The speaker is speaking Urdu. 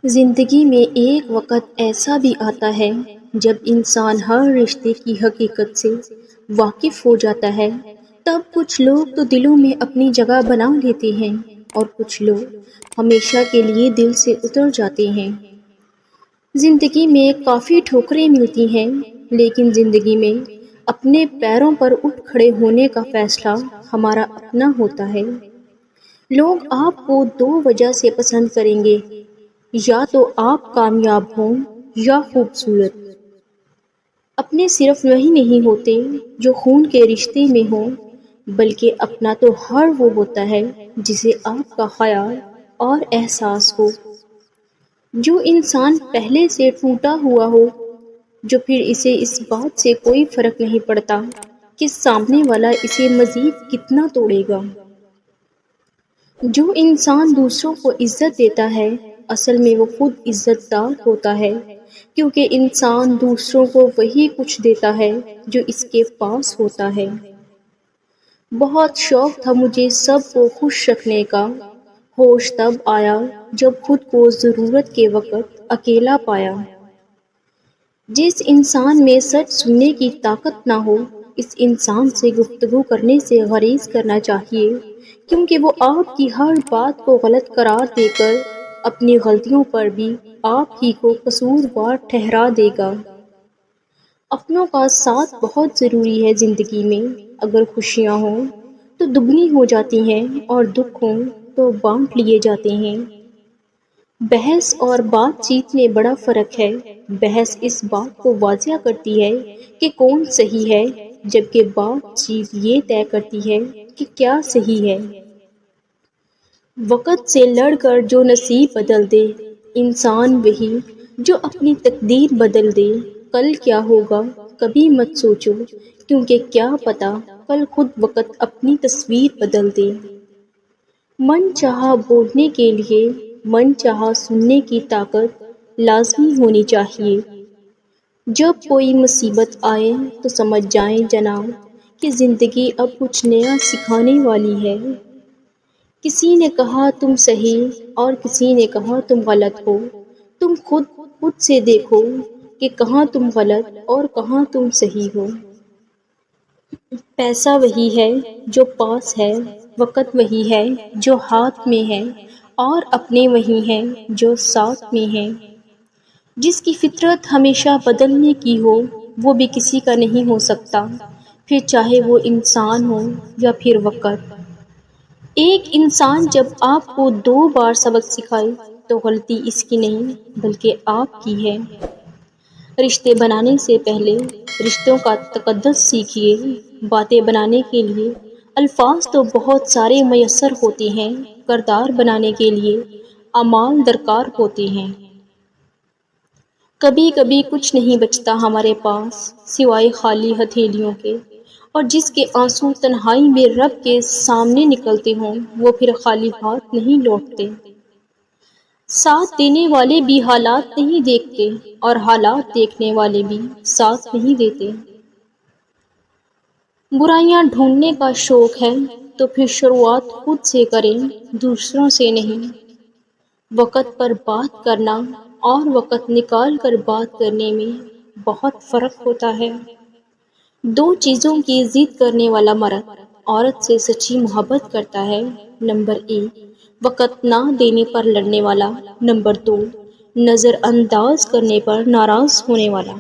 زندگی میں ایک وقت ایسا بھی آتا ہے جب انسان ہر رشتے کی حقیقت سے واقف ہو جاتا ہے۔ تب کچھ لوگ تو دلوں میں اپنی جگہ بنا لیتے ہیں اور کچھ لوگ ہمیشہ کے لیے دل سے اتر جاتے ہیں۔ زندگی میں کافی ٹھوکریں ملتی ہیں، لیکن زندگی میں اپنے پیروں پر اٹھ کھڑے ہونے کا فیصلہ ہمارا اپنا ہوتا ہے۔ لوگ آپ کو دو وجہ سے پسند کریں گے، یا تو آپ کامیاب ہوں یا خوبصورت۔ اپنے صرف وہی نہیں ہوتے جو خون کے رشتے میں ہوں، بلکہ اپنا تو ہر وہ ہوتا ہے جسے آپ کا خیال اور احساس ہو۔ جو انسان پہلے سے ٹوٹا ہوا ہو، جو پھر اسے اس بات سے کوئی فرق نہیں پڑتا کہ سامنے والا اسے مزید کتنا توڑے گا۔ جو انسان دوسروں کو عزت دیتا ہے، اصل میں وہ خود عزت دار ہوتا ہے، کیونکہ انسان دوسروں کو وہی کچھ دیتا ہے جو اس کے پاس ہوتا ہے۔ بہت شوق تھا مجھے سب کو خوش رکھنے کا، ہوش تب آیا جب خود کو ضرورت کے وقت اکیلا پایا۔ جس انسان میں سچ سننے کی طاقت نہ ہو، اس انسان سے گفتگو کرنے سے گریز کرنا چاہیے، کیونکہ وہ آپ کی ہر بات کو غلط قرار دے کر اپنی غلطیوں پر بھی آپ ہی کو قصوروار ٹھہرا دے گا۔ اپنوں کا ساتھ بہت ضروری ہے زندگی میں۔ اگر خوشیاں ہوں تو دگنی ہو جاتی ہیں اور دکھ ہوں تو بانٹ لیے جاتے ہیں۔ بحث اور بات چیت میں بڑا فرق ہے۔ بحث اس بات کو واضح کرتی ہے کہ کون صحیح ہے، جبکہ بات چیت یہ طے کرتی ہے کہ کیا صحیح ہے۔ وقت سے لڑ کر جو نصیب بدل دے، انسان وہی جو اپنی تقدیر بدل دے۔ کل کیا ہوگا کبھی مت سوچو، کیونکہ کیا پتا کل خود وقت اپنی تصویر بدل دے۔ من چاہا بولنے کے لیے من چاہا سننے کی طاقت لازمی ہونی چاہیے۔ جب کوئی مصیبت آئے تو سمجھ جائیں جناب کہ زندگی اب کچھ نیا سکھانے والی ہے۔ کسی نے کہا تم صحیح اور کسی نے کہا تم غلط ہو۔ تم خود سے دیکھو کہ کہاں تم غلط اور کہاں تم صحیح ہو۔ پیسہ وہی ہے جو پاس ہے، وقت وہی ہے جو ہاتھ میں ہے، اور اپنے وہی ہیں جو ساتھ میں ہیں۔ جس کی فطرت ہمیشہ بدلنے کی ہو، وہ بھی کسی کا نہیں ہو سکتا، پھر چاہے وہ انسان ہو یا پھر وقت۔ ایک انسان جب آپ کو 2 بار سبق سکھائے تو غلطی اس کی نہیں بلکہ آپ کی ہے۔ رشتے بنانے سے پہلے رشتوں کا تقدس سیکھیے۔ باتیں بنانے کے لیے الفاظ تو بہت سارے میسر ہوتے ہیں، کردار بنانے کے لیے اعمال درکار ہوتے ہیں۔ کبھی کبھی کچھ نہیں بچتا ہمارے پاس سوائے خالی ہتھیلیوں کے، اور جس کے آنسو تنہائی میں رب کے سامنے نکلتے ہوں وہ پھر خالی ہاتھ نہیں لوٹتے۔ ساتھ دینے والے بھی حالات نہیں دیکھتے اور حالات دیکھنے والے بھی ساتھ نہیں دیتے۔ برائیاں ڈھونڈنے کا شوق ہے تو پھر شروعات خود سے کریں، دوسروں سے نہیں۔ وقت پر بات کرنا اور وقت نکال کر بات کرنے میں بہت فرق ہوتا ہے۔ 2 چیزوں کی ضد کرنے والا مرد عورت سے سچی محبت کرتا ہے۔ نمبر 1 وقت نہ دینے پر لڑنے والا، نمبر 2 نظر انداز کرنے پر ناراض ہونے والا۔